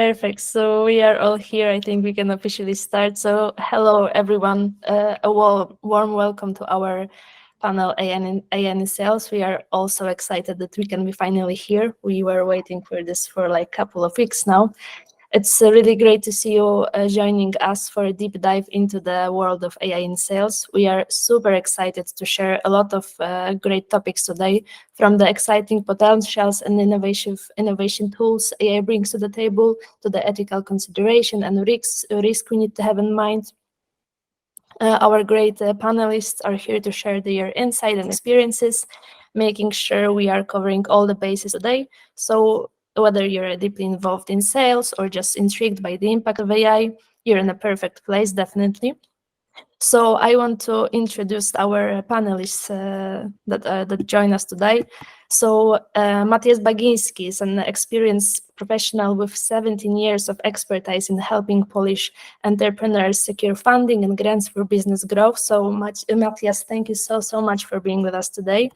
Perfect. So we are all here. I think we can officially start. So hello, everyone. A warm welcome to our panel AI in Sales. We are also excited that we can be finally here. We were waiting for this for like a couple of weeks now. It's really great to see you joining us for a deep dive into the world of AI in sales. We are super excited to share a lot of great topics today, from the exciting potentials and innovation tools AI brings to the table, to the ethical consideration and risk we need to have in mind. Our great panelists are here to share their insight and experiences, making sure we are covering all the bases today. So whether you're deeply involved in sales or just intrigued by the impact of AI, you're in a perfect place, definitely. So I want to introduce our panelists that join us today. So Maciej Baginski is an experienced professional with 17 years of expertise in helping Polish entrepreneurs secure funding and grants for business growth. So Maciej, thank you so much for being with us today.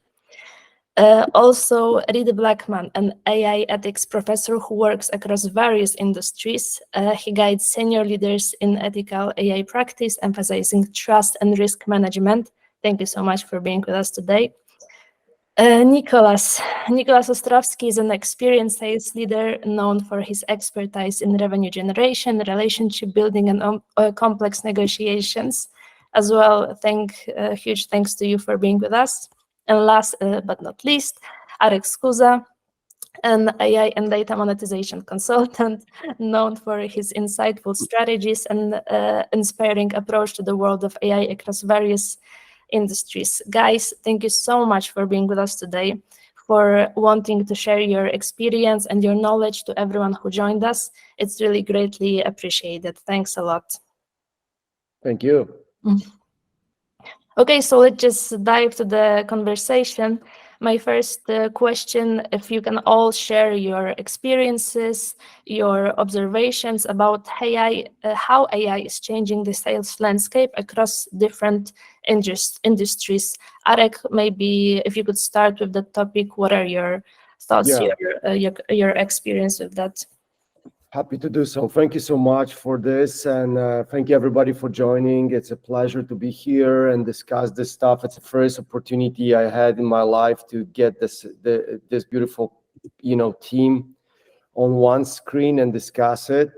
Also, Reid Blackman, an AI ethics professor who works across various industries. He guides senior leaders in ethical AI practice, emphasizing trust and risk management. Thank you so much for being with us today. Nicolas Ostrowski is an experienced sales leader known for his expertise in revenue generation, relationship building, and complex negotiations. As well, huge thanks to you for being with us. And last but not least, Arek Skuza, an AI and data monetization consultant known for his insightful strategies and inspiring approach to the world of AI across various industries. Guys, thank you so much for being with us today, for wanting to share your experience and your knowledge to everyone who joined us. It's really greatly appreciated. Thanks a lot. Thank you. Okay, so let's just dive to the conversation. My first question, if you can all share your experiences, your observations about how AI is changing the sales landscape across different industries. Arek, maybe if you could start with the topic, what are your thoughts, your experience with that? Happy to do so. Thank you so much for this, and thank you everybody for joining. It's a pleasure to be here and discuss this stuff. It's the first opportunity I had in my life to get this beautiful, team on one screen and discuss it.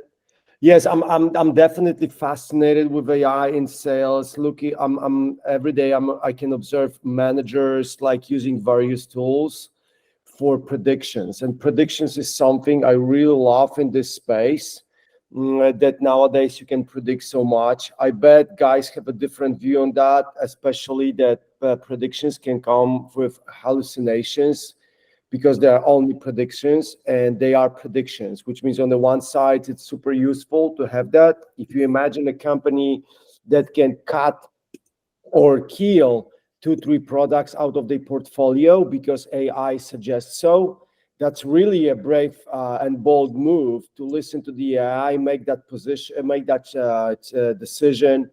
Yes, I'm definitely fascinated with AI in sales. I'm every day I can observe managers like using various tools for predictions, and predictions is something I really love in this space, that nowadays you can predict so much. I bet guys have a different view on that, especially that predictions can come with hallucinations, because they are only predictions and they are predictions, which means on the one side it's super useful to have that. If you imagine a company that can cut or kill 2-3 products out of their portfolio because AI suggests so, that's really a brave and bold move to listen to the AI, make that decision,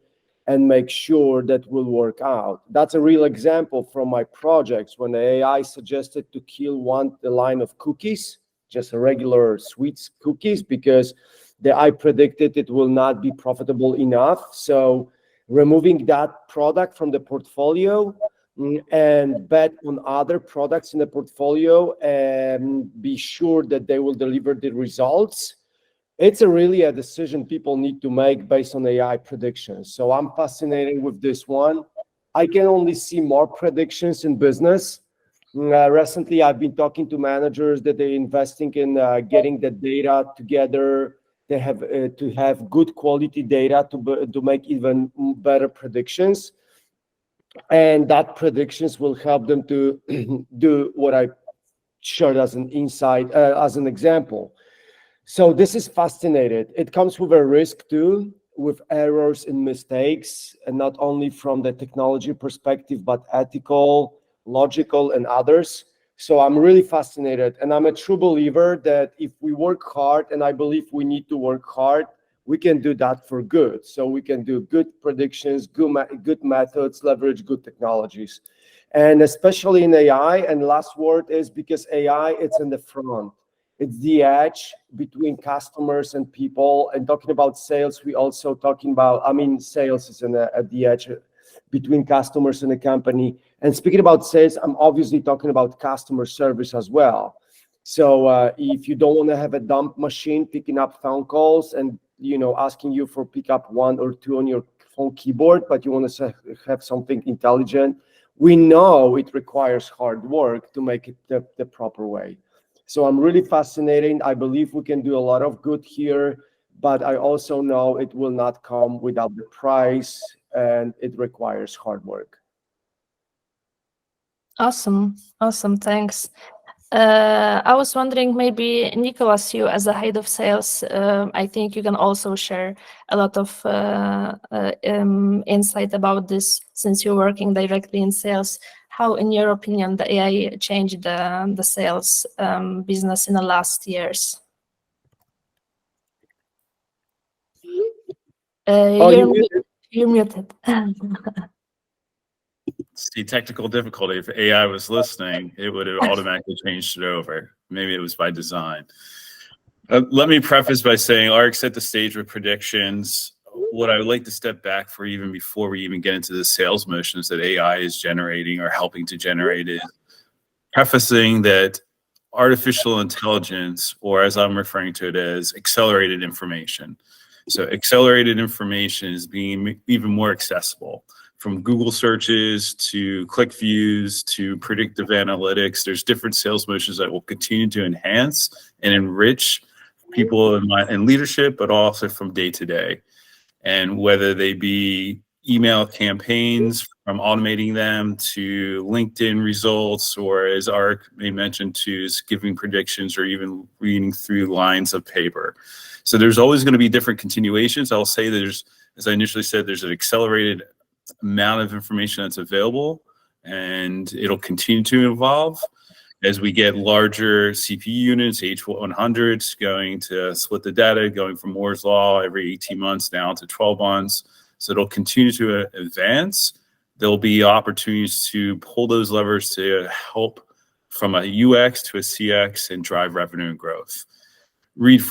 and make sure that will work out. That's a real example from my projects when the AI suggested to kill the line of cookies, just a regular sweets cookies, because the AI predicted it will not be profitable enough. So removing that product from the portfolio and bet on other products in the portfolio and be sure that they will deliver the results. It's really a decision people need to make based on AI predictions. So I'm fascinated with this one. I can only see more predictions in business. Recently, I've been talking to managers that they're investing in getting the data together. They have to have good quality data to make even better predictions, and that predictions will help them to do what I shared as an insight, as an example. So this is fascinating. It comes with a risk too, with errors and mistakes, and not only from the technology perspective, but ethical, logical, and others. So I'm really fascinated, and I'm a true believer that if we work hard, and I believe we need to work hard, we can do that for good. So we can do good predictions, good methods, leverage good technologies. And especially in AI, and last word is because AI, it's in the front. It's the edge between customers and people. And talking about sales, we also talking about, I mean, sales is at the edge between customers and a company. And speaking about sales, I'm obviously talking about customer service as well. So if you don't want to have a dump machine picking up phone calls and asking you for pick up 1 or 2 on your phone keyboard, but you want to have something intelligent, we know it requires hard work to make it the proper way. So I'm really fascinated. I believe we can do a lot of good here, but I also know it will not come without the price, and it requires hard work. Awesome, thanks. I was wondering, maybe Nicolas, you as a head of sales, I think you can also share a lot of insight about this, since you're working directly in sales. How, in your opinion, the AI changed the sales business in the last years? You're muted. See, technical difficulty. If AI was listening, it would have automatically changed it over. Maybe it was by design. Let me preface by saying Arik set the stage with predictions. What I would like to step back for, even before we even get into the sales motions that AI is generating or helping to generate, is prefacing that artificial intelligence, or as I'm referring to it as accelerated information. So accelerated information is being even more accessible. From Google searches to click views to predictive analytics, there's different sales motions that will continue to enhance and enrich people in leadership, but also from day to day. And whether they be email campaigns, from automating them to LinkedIn results, or as Arik may mention, to giving predictions or even reading through lines of paper. So there's always going to be different continuations. I'll say there's, as I initially said, there's an accelerated amount of information that's available, and it'll continue to evolve as we get larger CPU units, H100s, going to split the data, going from Moore's Law every 18 months down to 12 months. So it'll continue to advance. There'll be opportunities to pull those levers to help from a UX to a CX and drive revenue and growth. Reid,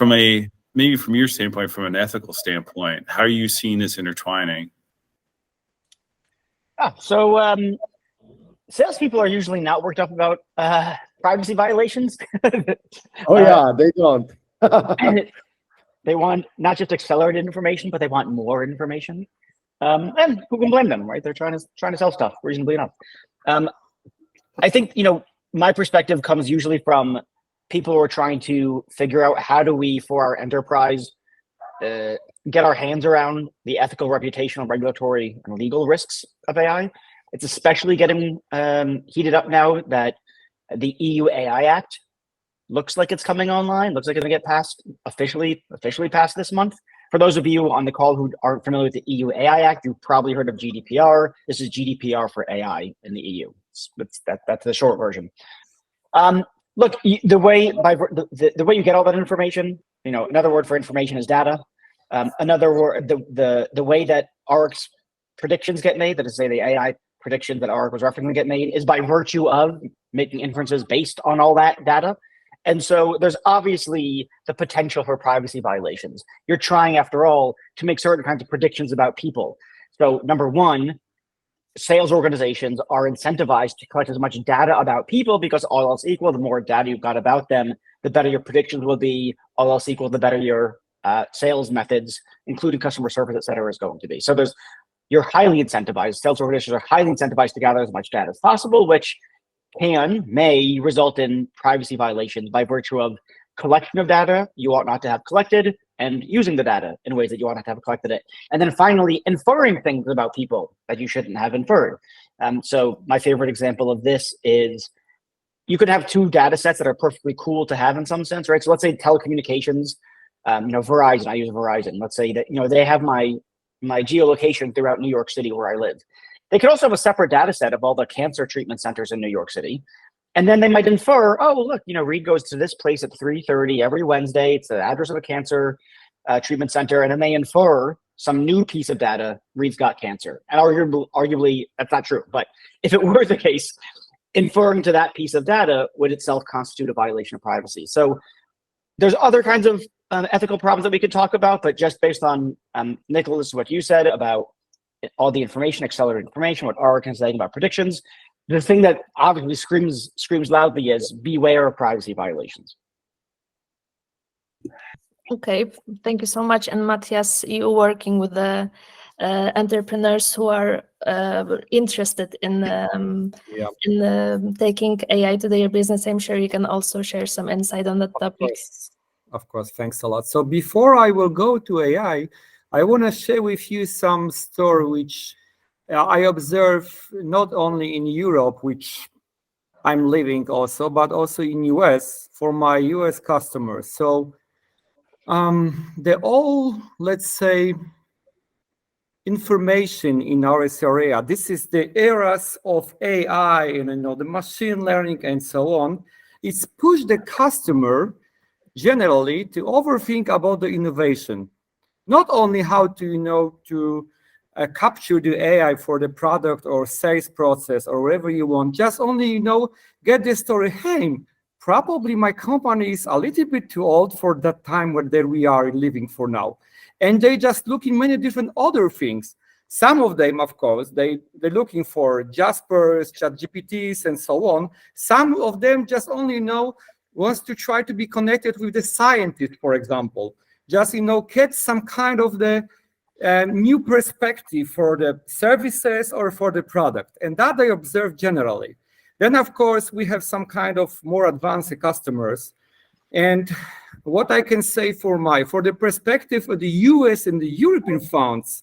maybe from your standpoint, from an ethical standpoint, how are you seeing this intertwining? So salespeople are usually not worked up about privacy violations. Oh yeah, they don't. They want not just accelerated information, but they want more information. And who can blame them, right? They're trying to sell stuff, reasonably enough. I think my perspective comes usually from people who are trying to figure out how do we, for our enterprise, get our hands around the ethical, reputational, regulatory, and legal risks of AI. It's especially getting heated up now that the EU AI Act looks like it's coming online. Looks like it's going to get passed officially passed this month. For those of you on the call who aren't familiar with the EU AI Act, you've probably heard of GDPR. This is GDPR for AI in the EU. That's the short version. Look, the way you get all that information, another word for information is data. Another word, the way that Arik's predictions get made, that is, say, the AI predictions that Arik was referencing get made, is by virtue of making inferences based on all that data. And so there's obviously the potential for privacy violations. You're trying, after all, to make certain kinds of predictions about people. So number one, sales organizations are incentivized to collect as much data about people, because all else equal, the more data you've got about them, the better your predictions will be. All else equal, the better your sales methods, including customer service, et cetera, is going to be. So you're highly incentivized. Sales organizations are highly incentivized to gather as much data as possible, which may result in privacy violations by virtue of collection of data you ought not to have collected, and using the data in ways that you ought not to have collected it. And then finally, inferring things about people that you shouldn't have inferred. So my favorite example of this is, you could have two data sets that are perfectly cool to have in some sense, right? So let's say telecommunications, Verizon, I use Verizon. Let's say that, they have my geolocation throughout New York City where I live. They could also have a separate data set of all the cancer treatment centers in New York City. And then they might infer, oh, look, Reid goes to this place at 3:30 every Wednesday. It's the address of a cancer treatment center. And then they infer some new piece of data, Reid's got cancer. And arguably, that's not true. But if it were the case, inferring to that piece of data would itself constitute a violation of privacy. So There's other kinds of ethical problems that we could talk about, but just based on Nicolas, what you said about all the information, accelerated information, what Arik is saying about predictions, the thing that obviously screams loudly is beware of privacy violations. Okay, thank you so much. And Matthias, you working with the entrepreneurs who are interested in taking AI to their business. I'm sure you can also share some insight on that topic. Of course, thanks a lot. So before I will go to AI, I want to share with you some story which I observe not only in Europe, which I'm living also, but also in US for my US customers. So the all, let's say, information in our area, this is the eras of AI and the machine learning and so on. It's pushed the customer generally to overthink about the innovation, not only how to capture the AI for the product or sales process or whatever you want, just only get the story. Hey, probably my company is a little bit too old for that time where we are living for now, and they just looking many different other things. Some of them, of course, they're looking for Jaspers, ChatGPTs, and so on. Some of them just only wants to try to be connected with the scientist, for example, just get some kind of the new perspective for the services or for the product, and that I observe generally. Then, of course, we have some kind of more advanced customers, and what I can say for the perspective of the US and the European funds,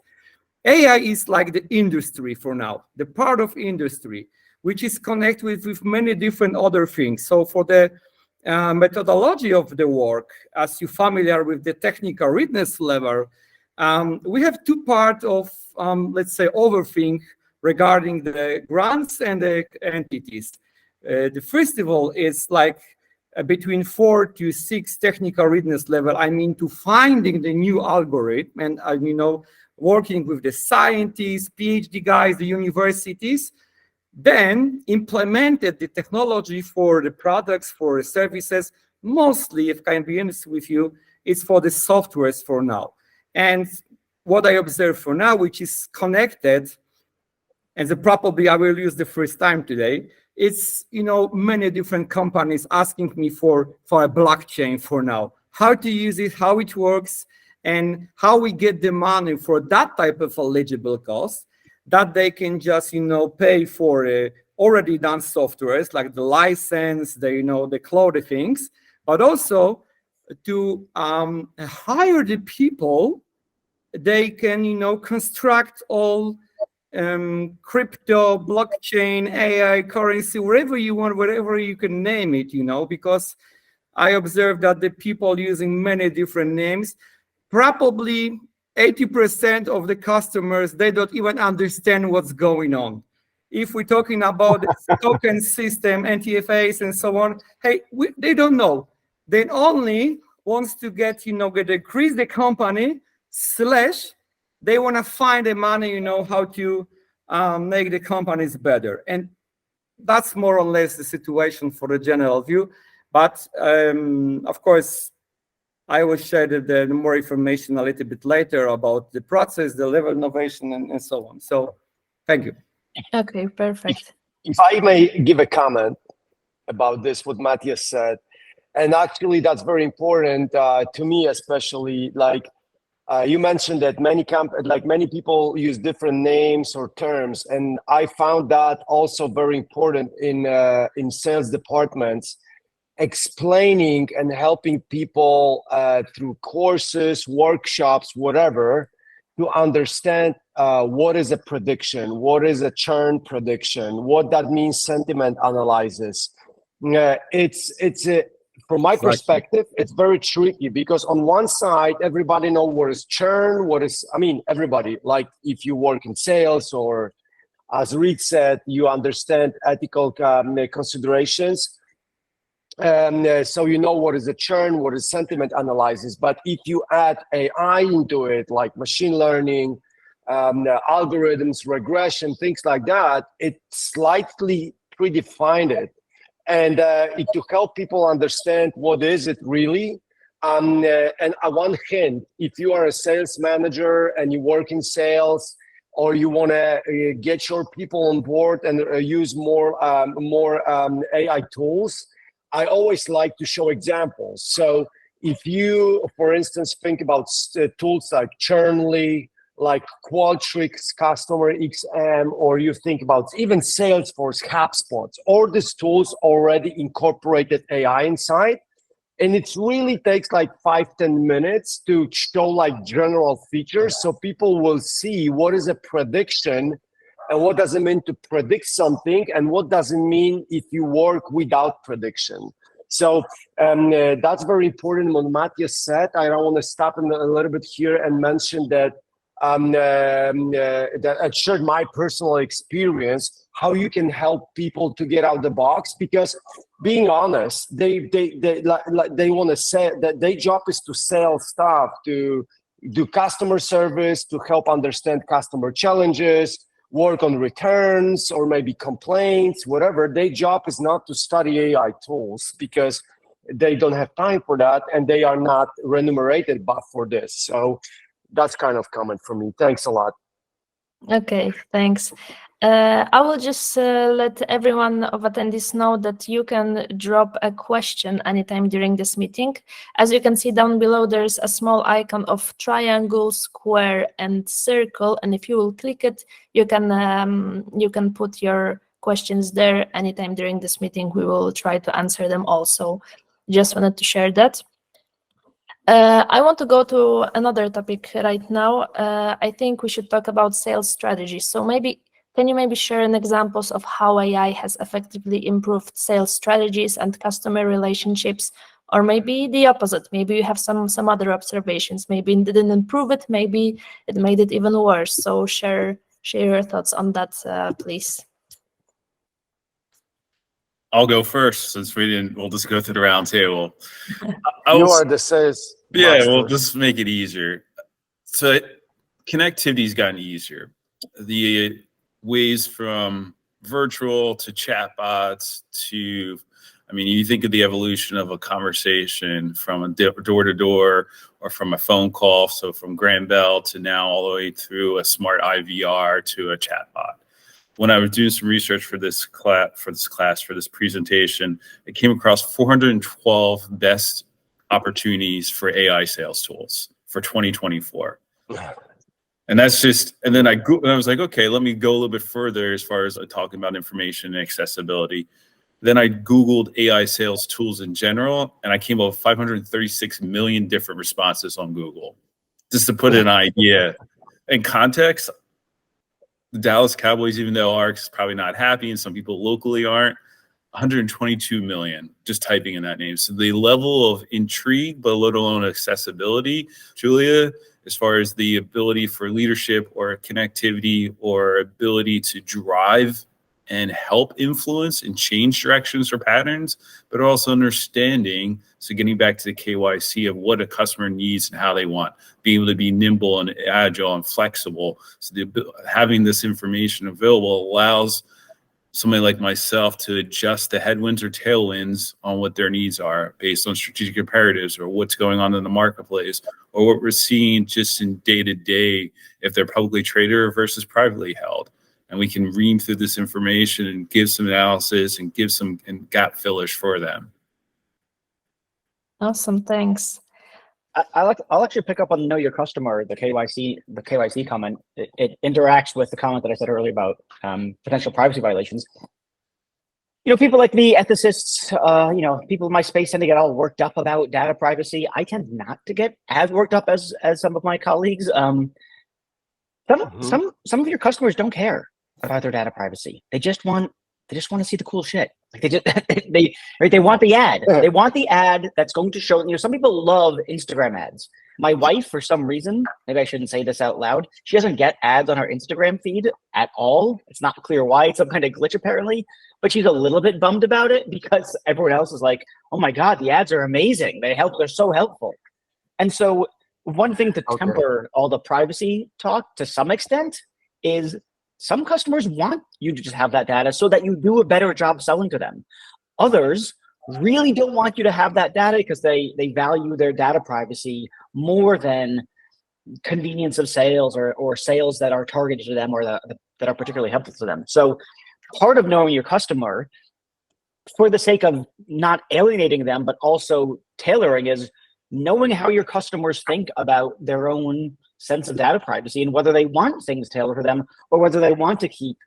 AI is like the industry for now, the part of industry which is connected with many different other things. So for the methodology of the work, as you're familiar with the technical readiness level, we have two parts of, let's say, overthink regarding the grants and the entities. The first of all is like between 4 to 6 technical readiness level. I mean, to finding the new algorithm and, working with the scientists, PhD guys, the universities, then implemented the technology for the products, for services. Mostly, if I can be honest with you, it's for the softwares for now. And what I observe for now, which is connected, and probably I will use the first time today, it's many different companies asking me for a blockchain for now, how to use it, how it works, and how we get the money for that type of eligible cost that they can just pay for already done softwares like the license, the cloud things, but also to hire the people. They can construct all crypto, blockchain, AI, currency, wherever you want, whatever you can name it, because I observed that the people using many different names, probably 80% of the customers, they don't even understand what's going on. If we're talking about the token system, NTFAs, and so on, hey, they don't know. They only wants to get increase the company, / they want to find the money, how to make the companies better. And that's more or less the situation for the general view. But of course, I will share the more information a little bit later about the process, the level of innovation, and so on. So thank you. Okay, perfect. If I may give a comment about this, what Matthias said, and actually that's very important to me, especially you mentioned that many people use different names or terms, and I found that also very important in sales departments, explaining and helping people through courses, workshops, whatever, to understand what is a prediction, what is a churn prediction, what that means, sentiment analysis. From my perspective, it's very tricky because on one side, everybody knows what is churn, everybody, like if you work in sales or, as Reid said, you understand ethical considerations. So you know what is a churn, what is sentiment analysis. But if you add AI into it, like machine learning, algorithms, regression, things like that, it slightly predefined it. And to help people understand what is it really, And one hint, if you are a sales manager and you work in sales, or you want to get your people on board and use more AI tools, I always like to show examples. So if you, for instance, think about tools like Churnly, like Qualtrics, Customer XM, or you think about even Salesforce, HubSpot, all these tools already incorporated AI inside. And it really takes like 5-10 minutes to show like general features, so people will see what is a prediction and what does it mean to predict something and what does it mean if you work without prediction. So that's very important what Maciej said. I want to stop a little bit here and mention that that I shared my personal experience, how you can help people to get out the box, because being honest, they want to say that their job is to sell stuff, to do customer service, to help understand customer challenges, work on returns or maybe complaints, whatever. Their job is not to study AI tools because they don't have time for that and they are not remunerated for this. So that's kind of comment from me. Thanks a lot. Okay, thanks. I will just let everyone of attendees know that you can drop a question anytime during this meeting. As you can see down below, there's a small icon of triangle, square, and circle, and if you will click it, you can put your questions there anytime during this meeting. We will try to answer them also. Just wanted to share that. I want to go to another topic right now. I think we should talk about sales strategy. So can you share an examples of how AI has effectively improved sales strategies and customer relationships, or maybe the opposite? Maybe you have some other observations. Maybe it didn't improve it. Maybe it made it even worse. So share your thoughts on that, please. I'll go first since we'll just go through the round table. You are the sales. Yeah, master. we'll just make it easier. So connectivity's gotten easier. The ways from virtual to chatbots to, I mean, you think of the evolution of a conversation from a door to door or from a phone call. So from Graham Bell to now all the way through a smart IVR to a chatbot. When I was doing some research for this presentation, I came across 412 best opportunities for AI sales tools for 2024. And that's just, and then I was like, okay, let me go a little bit further as far as talking about information and accessibility. Then I Googled AI sales tools in general, and I came up with 536 million different responses on Google. Just to put an idea in context, the Dallas Cowboys, even though ARX is probably not happy and some people locally aren't, 122 million just typing in that name. So the level of intrigue, but let alone accessibility, Julia, as far as the ability for leadership or connectivity or ability to drive and help influence and change directions or patterns, but also understanding, so getting back to the KYC of what a customer needs and how they want, being able to be nimble and agile and flexible. So having this information available allows somebody like myself to adjust the headwinds or tailwinds on what their needs are based on strategic imperatives or what's going on in the marketplace or what we're seeing just in day-to-day if they're publicly traded versus privately held. And we can ream through this information and give some analysis and give some gap fillers for them. Awesome, thanks. I'll actually pick up on know your customer, the KYC comment. It interacts with the comment that I said earlier about potential privacy violations. You know, people like me, ethicists, people in my space tend to get all worked up about data privacy. I tend not to get as worked up as some of my colleagues. Some of your customers don't care about their data privacy. They just want to see the cool shit. Like they want the ad. They want the ad that's going to show. Some people love Instagram ads. My wife, for some reason, maybe I shouldn't say this out loud, she doesn't get ads on her Instagram feed at all. It's not clear why. It's some kind of glitch apparently, but she's a little bit bummed about it because everyone else is like, "Oh my God, the ads are amazing. They're so helpful." And so one thing to temper all the privacy talk to some extent is some customers want you to just have that data so that you do a better job selling to them. Others really don't want you to have that data because they value their data privacy more than convenience of sales or sales that are targeted to them or that are particularly helpful to them. So part of knowing your customer for the sake of not alienating them, but also tailoring, is knowing how your customers think about their own sense of data privacy and whether they want things tailored for them or whether they want to keep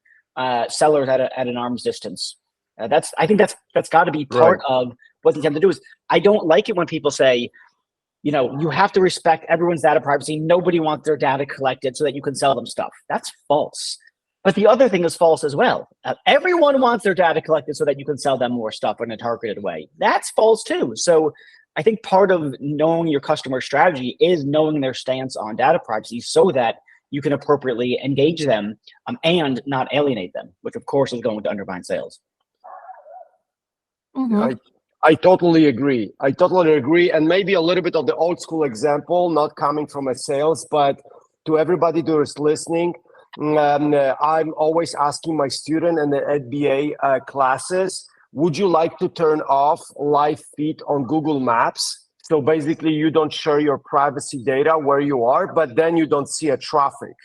sellers at an arm's distance. I think that's got to be part of what they attempt to do. Is I don't like it when people say, you have to respect everyone's data privacy. Nobody wants their data collected so that you can sell them stuff. That's false. But the other thing is false as well. Everyone wants their data collected so that you can sell them more stuff in a targeted way. That's false too. So I think part of knowing your customer strategy is knowing their stance on data privacy so that you can appropriately engage them and not alienate them, which of course is going to undermine sales. Mhm. I totally agree. And maybe a little bit of the old school example, not coming from a sales, but to everybody who is listening, I'm always asking my student in the MBA classes, would you like to turn off live feed on Google Maps? So basically you don't share your privacy data where you are, but then you don't see a traffic.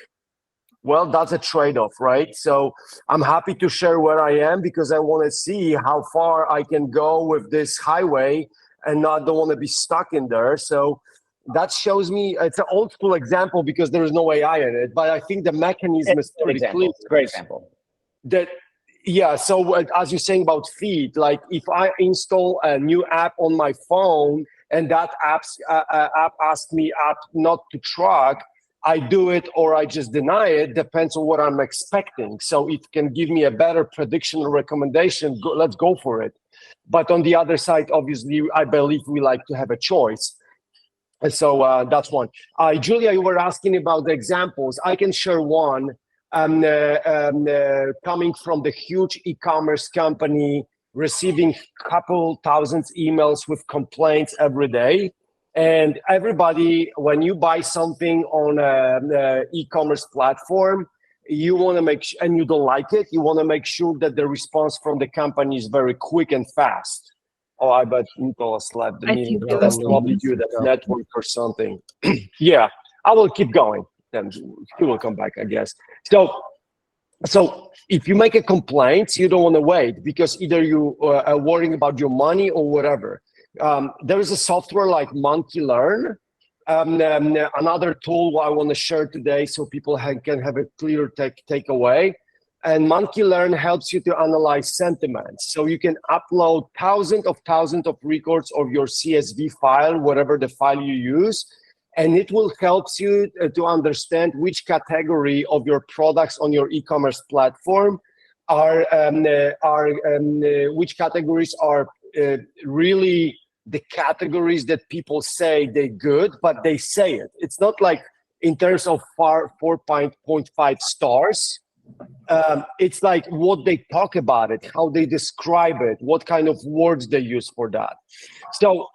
Well, that's a trade-off, right? So I'm happy to share where I am because I want to see how far I can go with this highway and don't want to be stuck in there. So that shows me, it's an old school example because there is no AI in it, but I think the mechanism is pretty clear. It's a great example. So as you're saying about feed, like if I install a new app on my phone and that app asks me not to track, I do it or I just deny it, depends on what I'm expecting. So it can give me a better prediction or recommendation, let's go for it. But on the other side, obviously, I believe we like to have a choice. And so that's one. Julia, you were asking about the examples. I can share one coming from the huge e-commerce company, receiving couple thousands emails with complaints every day. And everybody, when you buy something on an e-commerce platform, you want to make sure, and you don't like it, you want to make sure that the response from the company is very quick and fast. Oh, I bet Nicolas left the meeting. That's probably due to the network or something. Yeah, I will keep going. Then he will come back, I guess. So if you make a complaint, you don't want to wait because either you are worrying about your money or whatever. There is a software like Monkey Learn. Another tool I want to share today so people can have a clear takeaway. And Monkey Learn helps you to analyze sentiments. So you can upload thousands of records of your CSV file, whatever the file you use, and it will help you to understand which category of your products on your e-commerce platform which categories are really the categories that people say they're good, but they say it. It's not like in terms of 4.5 stars. It's like what they talk about it, how they describe it, what kind of words they use for that. So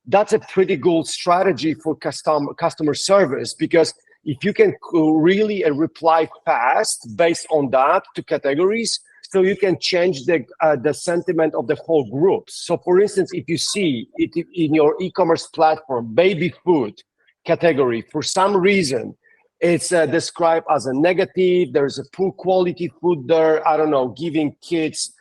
that's a pretty good strategy for customer service, because if you can really reply fast based on that to categories, so you can change the sentiment of the whole group. So for instance, if you see it in your e-commerce platform, baby food category, for some reason, it's described as a negative, there's a poor quality food there, I don't know, giving kids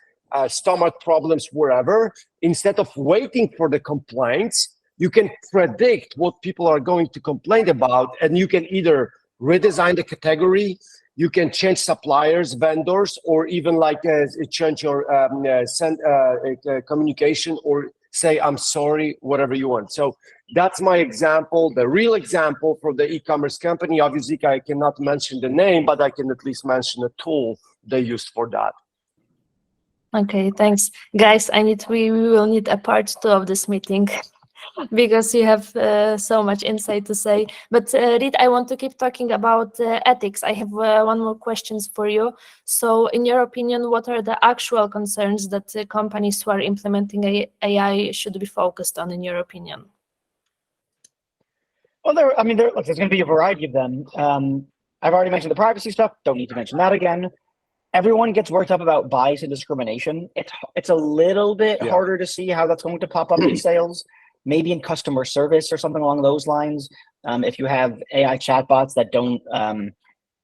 stomach problems wherever. Instead of waiting for the complaints, you can predict what people are going to complain about, and you can either redesign the category, you can change suppliers, vendors, or even like change your communication, or say, I'm sorry, whatever you want. So that's my example, the real example for the e-commerce company. Obviously, I cannot mention the name, but I can at least mention a tool they used for that. Okay, thanks. Guys, we will need a part 2 of this meeting because you have so much insight to say. But Reid, I want to keep talking about ethics. I have one more question for you. So in your opinion, what are the actual concerns that companies who are implementing AI should be focused on, in your opinion? Well, there's going to be a variety of them. I've already mentioned the privacy stuff. Don't need to mention that again. everyone gets worked up about bias and discrimination. It's a little bit Yeah. harder to see how that's going to pop up in sales, maybe in customer service or something along those lines. If you have AI chatbots that don't,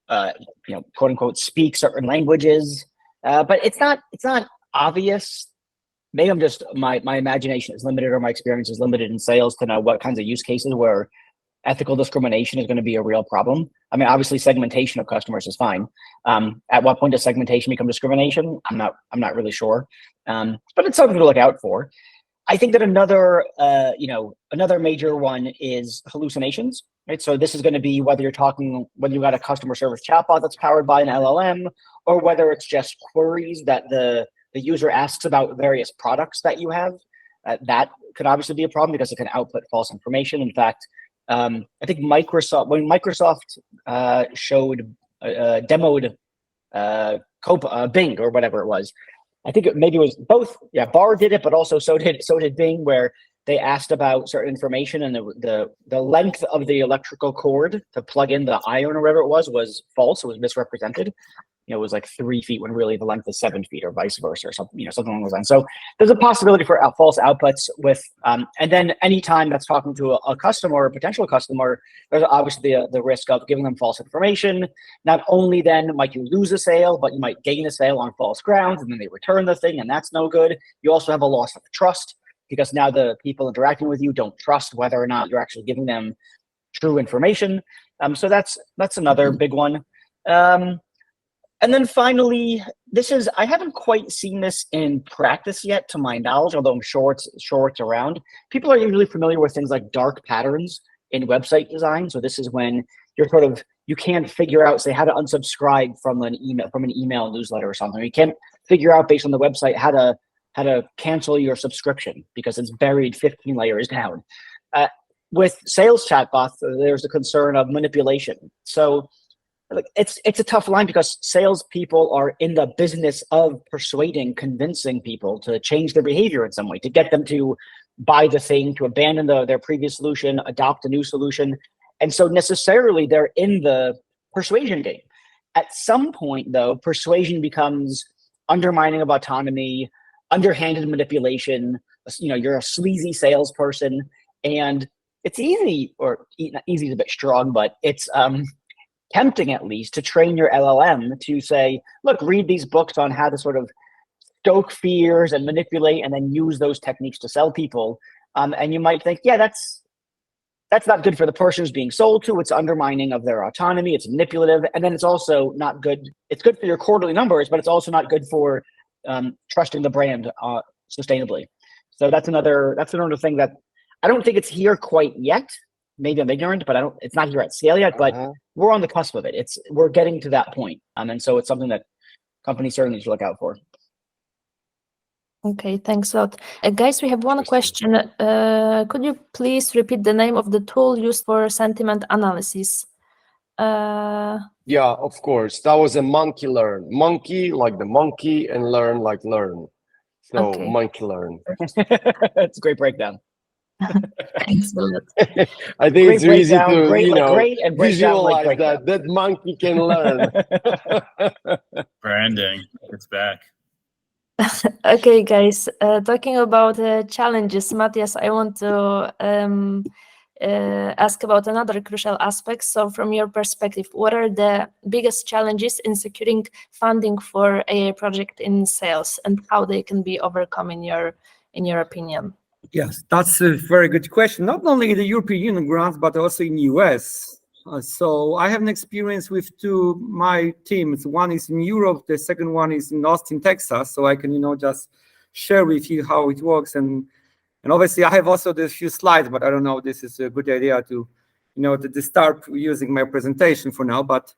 quote unquote, speak certain languages, but it's not obvious. Maybe I'm just my imagination is limited or my experience is limited in sales to know what kinds of use cases where ethical discrimination is going to be a real problem. I mean, obviously segmentation of customers is fine. At what point does segmentation become discrimination? I'm not really sure. But it's something to look out for. I think that another major one is hallucinations, right? So this is going to be whether you got a customer service chatbot that's powered by an LLM, or whether it's just queries that the user asks about various products that you have. That could obviously be a problem because it can output false information. In fact, I think when Microsoft demoed Bing or whatever it was, I think maybe it was both. Yeah, Bar did it, but also so did Bing, where they asked about certain information, and the length of the electrical cord to plug in the iron or whatever it was false. It was misrepresented. It was like 3 feet when really the length is 7 feet, or vice versa, or something, something along those lines. So there's a possibility for false outputs with, and then anytime that's talking to a customer or a potential customer, there's obviously the risk of giving them false information. Not only then might you lose a sale, but you might gain a sale on false grounds, and then they return the thing, and that's no good. You also have a loss of trust, because now the people interacting with you don't trust whether or not you're actually giving them true information. So that's another big one. And then finally, I haven't quite seen this in practice yet, to my knowledge, although I'm sure it's around. People are usually familiar with things like dark patterns in website design. So this is when you can't figure out, say, how to unsubscribe from an email newsletter or something. You can't figure out based on the website how to cancel your subscription because it's buried 15 layers down. With sales chatbots, there's a concern of manipulation. So it's a tough line because salespeople are in the business of convincing people to change their behavior in some way, to get them to buy the thing, to abandon their previous solution, adopt a new solution. And so necessarily they're in the persuasion game. At some point, though, persuasion becomes undermining of autonomy, underhanded manipulation. You're a sleazy salesperson, and it's easy, or not easy is a bit strong, but it's tempting at least to train your LLM to say, look, read these books on how to sort of stoke fears and manipulate and then use those techniques to sell people. And you might think, yeah, that's not good for the person who's being sold to. It's undermining of their autonomy. It's manipulative. And then it's also not good. It's good for your quarterly numbers, but it's also not good for trusting the brand sustainably. So that's another thing that I don't think it's here quite yet. Maybe I'm ignorant, but it's not here at scale yet, but we're on the cusp of it. We're getting to that point. And so it's something that companies certainly should look out for. Okay, thanks a lot. Guys, we have one question. Could you please repeat the name of the tool used for sentiment analysis? Yeah, of course. That was a monkey learn. Monkey like the monkey, and learn like learn. So Okay. monkey learn. That's a great breakdown. Thanks a lot. I think it's easy to great and visualize that monkey can learn. Branding, it's back. Okay, guys, talking about challenges, Matthias, I want to ask about another crucial aspect. So from your perspective, what are the biggest challenges in securing funding for AI project in sales, and how they can be overcome in your opinion? Yes, that's a very good question. Not only in the European Union grants, but also in US. So I have an experience with my teams. One is in Europe, the second one is in Austin, Texas. So I can, just share with you how it works. And obviously I have also the few slides, but I don't know if this is a good idea to start using my presentation for now. But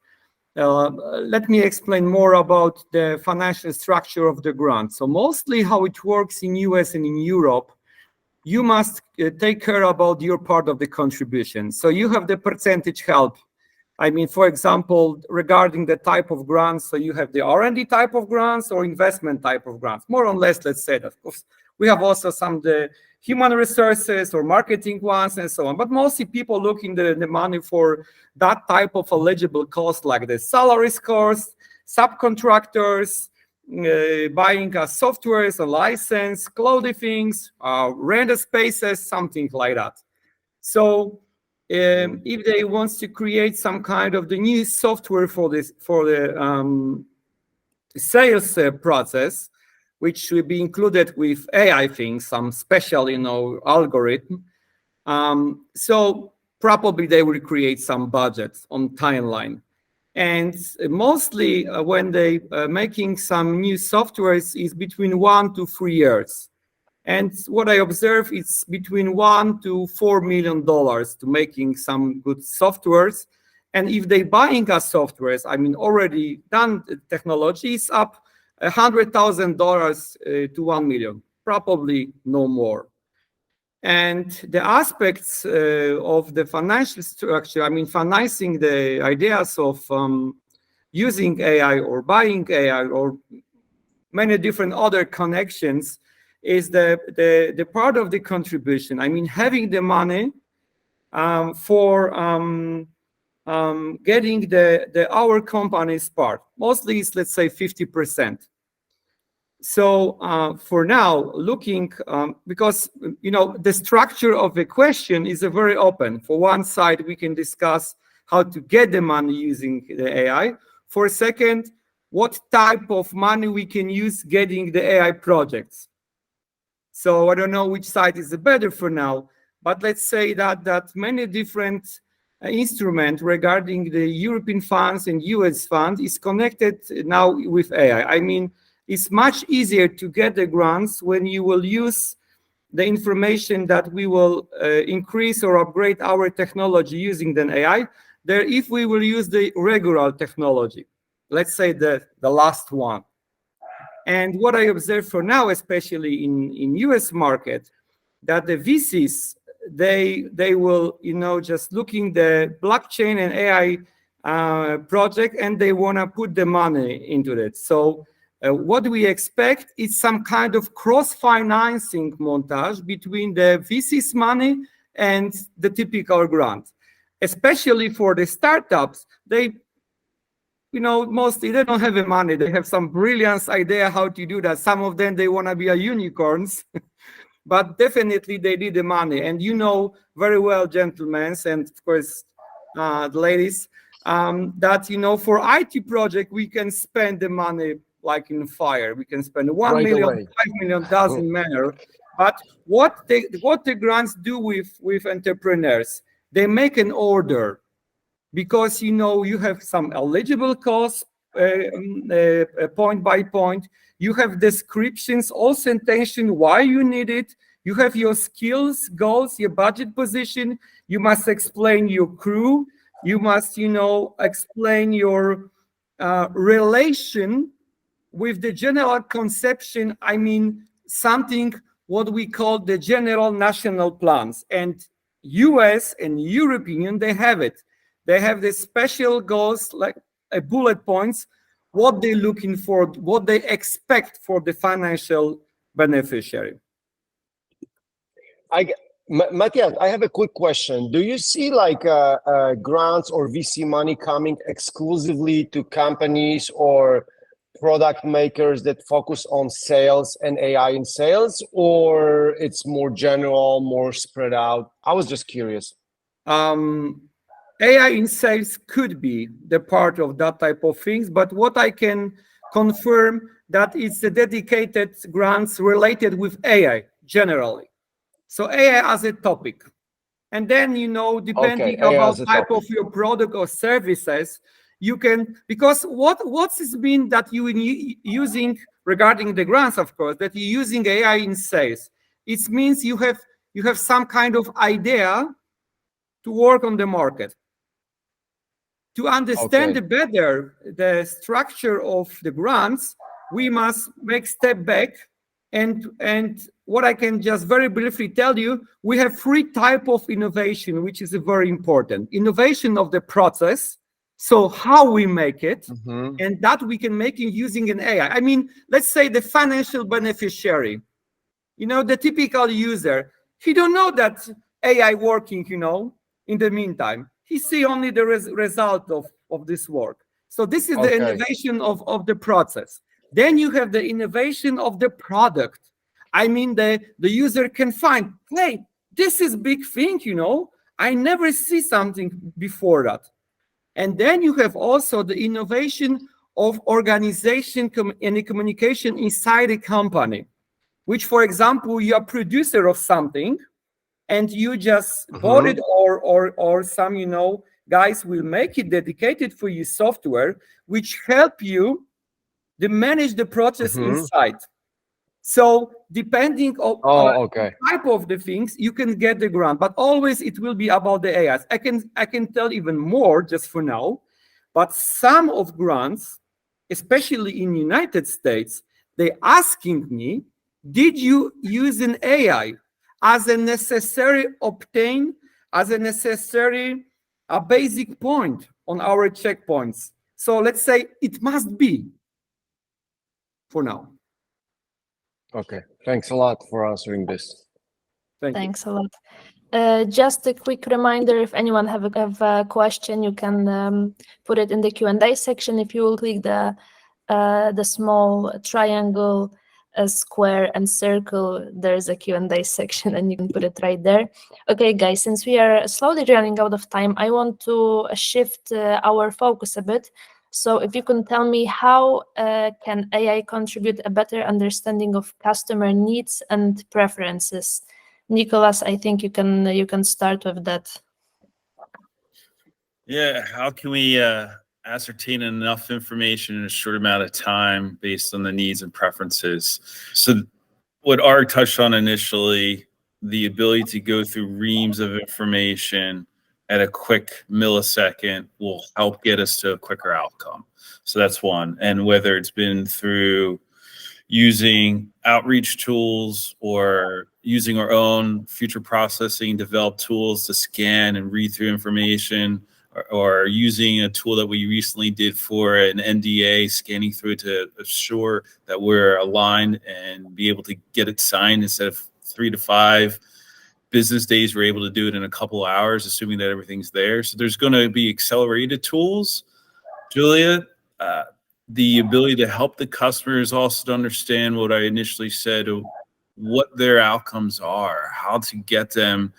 let me explain more about the financial structure of the grant. So mostly how it works in US and in Europe, you must take care about your part of the contribution. So you have the percentage help. I mean, for example, regarding the type of grants, so you have the R&D type of grants or investment type of grants, more or less, let's say that. Of course, we have also some the human resources or marketing ones and so on. But mostly people look in the money for that type of eligible cost, like the salary cost, subcontractors, buying softwares, a license, clothing things, rent spaces, something like that. So if they want to create some kind of the new software for this, for the sales process, which should be included with AI things, some special, algorithm. So probably they will create some budget on timeline. And mostly when they making some new softwares is between 1 to 3 years. And what I observe is between $1 to $4 million to making some good softwares. And if they buying us softwares, I mean, already done technology is up $100,000 to 1 million, probably no more. And the aspects of the financial structure, I mean, financing the ideas of using AI or buying AI or many different other connections is the part of the contribution. I mean, having the money for getting our company's part. Mostly it's, let's say, 50%. So for now, looking, because, the structure of the question is a very open. For one side, we can discuss how to get the money using the AI. For a second, what type of money we can use getting the AI projects. So I don't know which side is the better for now, but let's say that many different instruments regarding the European funds and US funds is connected now with AI. I mean, it's much easier to get the grants when you will use the information that we will increase or upgrade our technology using the AI, there if we will use the regular technology, let's say the last one. And what I observe for now, especially in US market, that the VCs, they will, just looking the blockchain and AI project, and they want to put the money into it. So what we expect is some kind of cross-financing montage between the VC's money and the typical grant. Especially for the startups, they, mostly they don't have the money. They have some brilliant idea how to do that. Some of them, they want to be a unicorns, but definitely they need the money. And very well, gentlemen, and of course, the ladies, that, for IT project, we can spend the money like in fire. We can spend 1 million, 5 million, doesn't matter. But what the grants do with entrepreneurs, they make an order because you have some eligible costs point by point. You have descriptions, also intention why you need it. You have your skills, goals, your budget position. You must explain your crew. You must explain your relation with the general conception. I mean, something what we call the general national plans. And US and European, they have it. They have the special goals, like bullet points, what they're looking for, what they expect for the financial beneficiary. Matthias, I have a quick question. Do you see grants or VC money coming exclusively to companies or product makers that focus on sales and AI in sales, or it's more general, more spread out? I was just curious. AI in sales could be the part of that type of things, but what I can confirm that it's the dedicated grants related with AI generally. So AI as a topic. And then, depending about type of your product or services, you can, because what's has been that you using regarding the grants, of course, that you're using AI in sales. It means you have some kind of idea to work on the market. To understand better the structure of the grants, we must make step back. And what I can just very briefly tell you, we have 3 types of innovation, which is very important. Innovation of the process, so how we make it, and that we can make it using an AI. I mean, let's say the financial beneficiary, the typical user, he don't know that AI working, in the meantime. He see only the result of this work. So this is the innovation of the process. Then you have the innovation of the product. I mean, the user can find, hey, this is big thing, you know, I never see something before that. And then you have also the innovation of organization and communication inside a company, which, for example, you're a producer of something and you just bought it, or some, you know, guys will make it dedicated for you software, which help you to manage the process inside. So depending on the type of the things, you can get the grant, but always it will be about the AIs. I can tell even more just for now, but some of grants, especially in United States, they asking me, did you use an AI as a necessary obtain, as a necessary a basic point on our checkpoints? So let's say it must be for now. Okay, thanks a lot for answering this. Thanks a lot. Just a quick reminder, if anyone have a question, you can put it in the Q&A section. If you will click the small triangle, square and circle, there's a Q&A section and you can put it right there. Okay, guys, since we are slowly running out of time, I want to shift our focus a bit. So if you can tell me how can AI contribute a better understanding of customer needs and preferences? Nicolas, I think you can start with that. Yeah, how can we ascertain enough information in a short amount of time based on the needs and preferences? So what Art touched on initially, the ability to go through reams of information at a quick millisecond will help get us to a quicker outcome. So that's one. And whether it's been through using outreach tools or using our own future processing developed tools to scan and read through information, or using a tool that we recently did for an NDA, scanning through it to assure that we're aligned and be able to get it signed instead of 3 to 5 business days. We're able to do it in a couple of hours, assuming that everything's there. So there's going to be accelerated tools. Julia, the ability to help the customers also to understand what I initially said, what their outcomes are, how to get them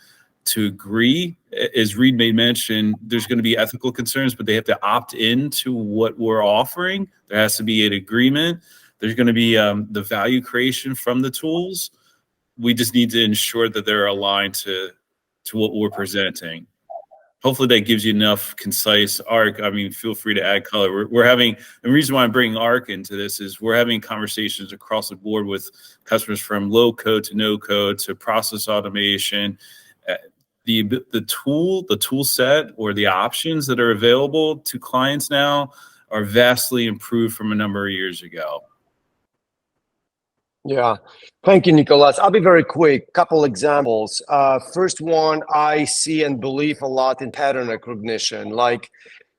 to agree. As Reid may mention, there's going to be ethical concerns, but they have to opt into what we're offering. There has to be an agreement. There's going to be the value creation from the tools. We just need to ensure that they're aligned to what we're presenting. Hopefully that gives you enough concise arc. I mean, feel free to add color. We're having, the reason why I'm bringing ARC into this is we're having conversations across the board with customers from low code to no code to process automation. The tool set or the options that are available to clients now are vastly improved from a number of years ago. Yeah, thank you, Nicolas. I'll be very quick. Couple examples. First one, I see and believe a lot in pattern recognition. Like,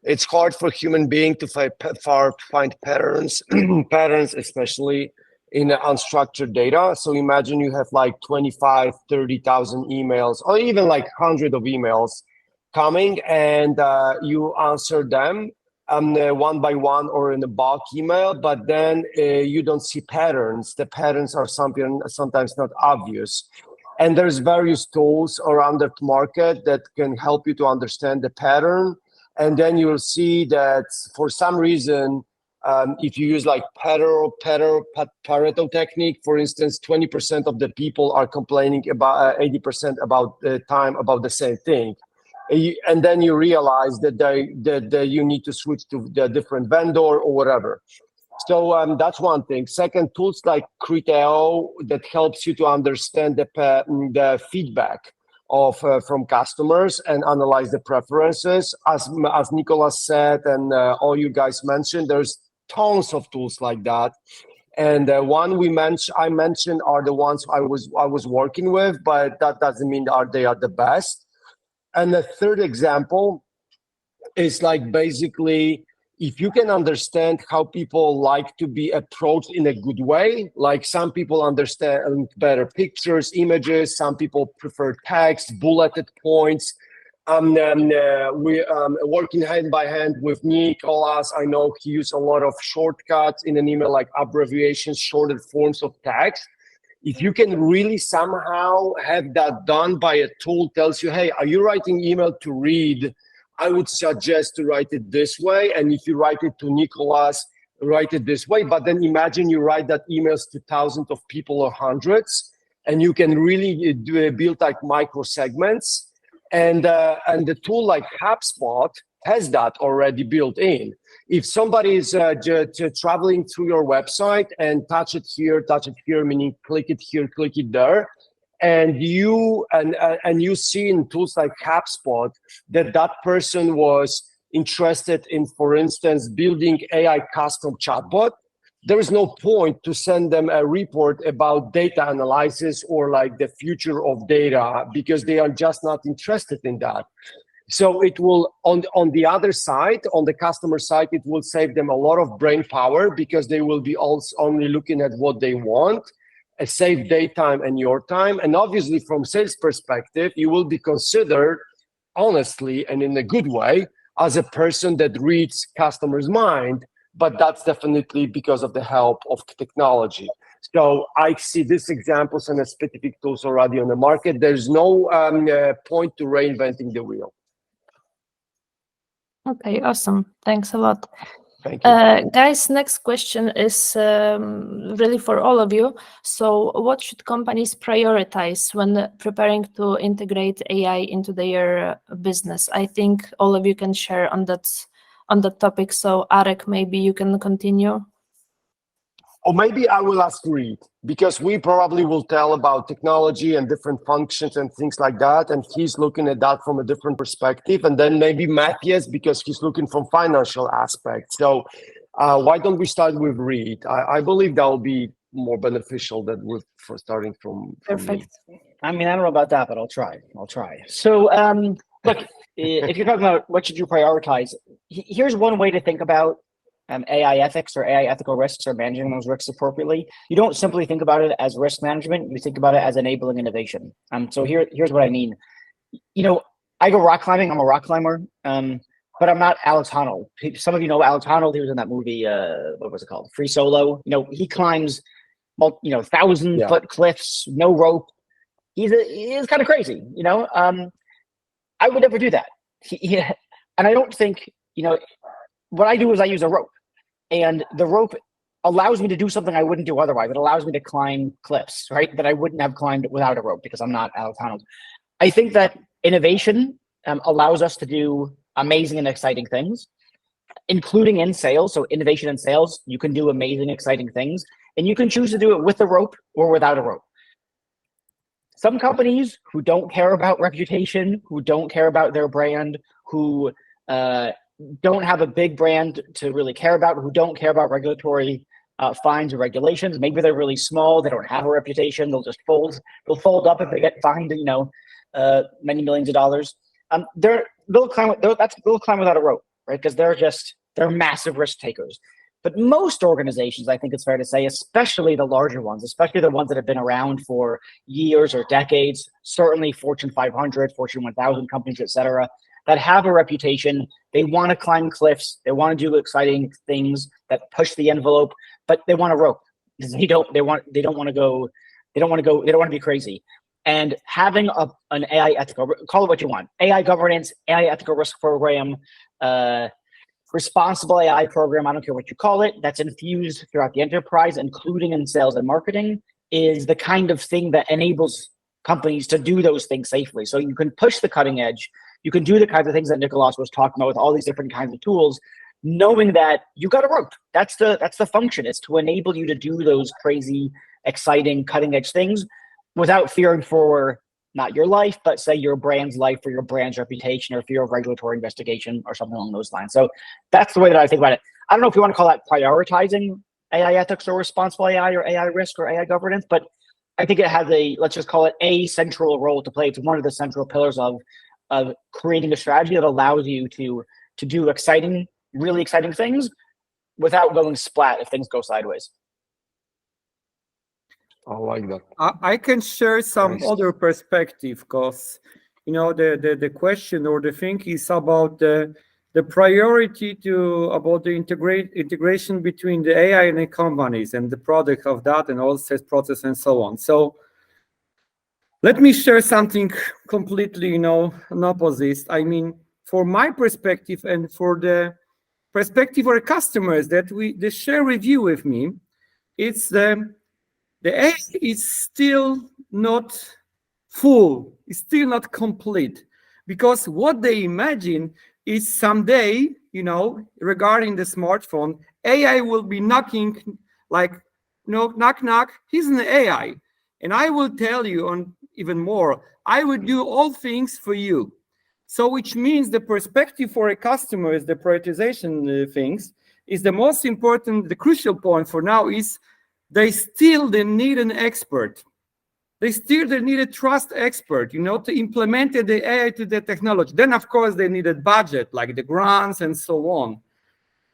it's hard for human being to find patterns, patterns especially in unstructured data. So imagine you have like 25, 30,000 emails, or even like 100 of emails coming, and you answer them one by one or in a bulk email, but then you don't see patterns. The patterns are sometimes not obvious. And there's various tools around the market that can help you to understand the pattern. And then you'll see that for some reason, if you use like Pareto technique, for instance, 20% of the people are complaining about 80% about the time about the same thing. And then you realize that you need to switch to the different vendor or whatever. So that's one thing. Second, tools like Criteo that helps you to understand the feedback of from customers and analyze the preferences. As Nicolas said, and all you guys mentioned, there's tons of tools like that. And one I mentioned are the ones I was working with, but that doesn't mean they are the best. And the third example is like basically, if you can understand how people like to be approached in a good way, like some people understand better pictures, images, some people prefer text, bulleted points. We working hand by hand with Nicolas. I know he used a lot of shortcuts in an email, like abbreviations, shorter forms of text. If you can really somehow have that done by a tool, tells you, hey, are you writing email to Reid? I would suggest to write it this way. And if you write it to Nicolas, write it this way. But then imagine you write that emails to thousands of people or hundreds, and you can really build like micro segments. And the tool like HubSpot has that already built in. If somebody is traveling through your website and touch it here, meaning click it here, click it there, and you see in tools like HubSpot that person was interested in, for instance, building AI custom chatbot, there is no point to send them a report about data analysis or like the future of data, because they are just not interested in that. So it will, on the other side, on the customer side, it will save them a lot of brain power, because they will be also only looking at what they want, save their time and your time. And obviously from sales perspective, you will be considered honestly and in a good way as a person that reads customers' mind. But that's definitely because of the help of technology. So I see these examples and specific tools already on the market. There's no point to reinventing the wheel. Okay, awesome. Thanks a lot. Thank you. Guys, next question is really for all of you. So what should companies prioritize when preparing to integrate AI into their business? I think all of you can share on that topic. So Arek, maybe you can continue. Or maybe I will ask Reid, because we probably will tell about technology and different functions and things like that, and he's looking at that from a different perspective. And then maybe Maciej, because he's looking from financial aspects. So why don't we start with Reid? I believe that will be more beneficial than for starting from Perfect. me. I mean, I don't know about that, but I'll try. So, look, if you're talking about what should you prioritize, here's one way to think about AI ethics or AI ethical risks, or managing those risks appropriately. You don't simply think about it as risk management. You think about it as enabling innovation. So here's what I mean. You know, I go rock climbing. I'm a rock climber, but I'm not Alex Honnold. Some of you know Alex Honnold. He was in that movie. What was it called? Free Solo. You know, he climbs, 1,000-foot cliffs, no rope. He's kind of crazy. I would never do that. And I don't think, what I do is I use a rope, and the rope allows me to do something I wouldn't do otherwise. It allows me to climb cliffs, right? That I wouldn't have climbed without a rope, because I'm not Alex Honnold. I think that innovation allows us to do amazing and exciting things, including in sales. So innovation in sales, you can do amazing, exciting things, and you can choose to do it with a rope or without a rope. Some companies who don't care about reputation, who don't care about their brand, who don't have a big brand to really care about, who don't care about regulatory fines or regulations. Maybe they're really small, they don't have a reputation, they'll just fold. They'll fold up if they get fined, many millions of dollars. They'll climb without a rope, right? Because they're massive risk takers. But most organizations, I think it's fair to say, especially the larger ones, especially the ones that have been around for years or decades, certainly Fortune 500, Fortune 1000 companies, et cetera, that have a reputation. They want to climb cliffs. They want to do exciting things that push the envelope, but they want a rope. They don't want to be crazy. And having an AI ethical, call it what you want, AI governance, AI ethical risk program, responsible AI program, I don't care what you call it, that's infused throughout the enterprise, including in sales and marketing, is the kind of thing that enables companies to do those things safely. So you can push the cutting edge. You can do the kinds of things that Nicolas was talking about with all these different kinds of tools, knowing that you got a rope. That's the function. It's to enable you to do those crazy, exciting, cutting edge things without fearing for not your life, but say your brand's life or your brand's reputation or fear of regulatory investigation or something along those lines. So that's the way that I think about it. I don't know if you want to call that prioritizing AI ethics or responsible AI or AI risk or AI governance, but I think it has let's just call it a central role to play. It's one of the central pillars of creating a strategy that allows you to do exciting, really exciting things without going splat if things go sideways. I like that. I can share some Nice. other perspective, because the question or the thing is about the priority about the integration between the AI and the companies and the product of that and all sales process and so on. So let me share something completely, an opposite. I mean, for my perspective and for the perspective of the customers that they share with you with me, it's the AI is still not full, it's still not complete, because what they imagine is someday, regarding the smartphone, AI will be knocking, like, knock, knock, he's an AI. And I will tell you on even more, I will do all things for you. So which means the perspective for a customer is the prioritization things is the most important, the crucial point for now is they need an expert. They need a trust expert, to implement the AI to the technology. Then, of course, they need a budget, like the grants and so on.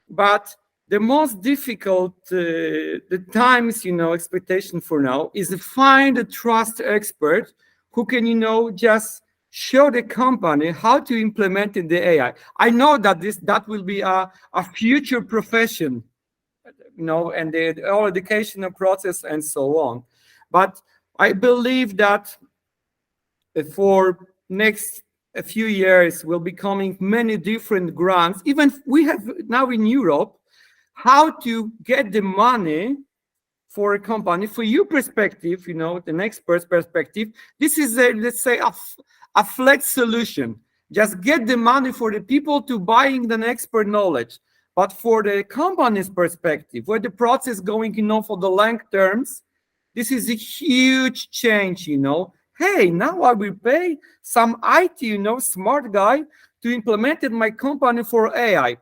But the most difficult, the times, expectation for now is to find a trust expert who can, just show the company how to implement the AI. I know that that will be a future profession, and the all educational process and so on. But I believe that for next a few years will be coming many different grants. Even we have now in Europe, how to get the money for a company. For your perspective, the next perspective, this is let's say a flat solution. Just get the money for the people to buying the expert knowledge. But for the company's perspective, where the process going, for the long terms, this is a huge change, Hey, now I will pay some IT, smart guy to implement it my company for AI.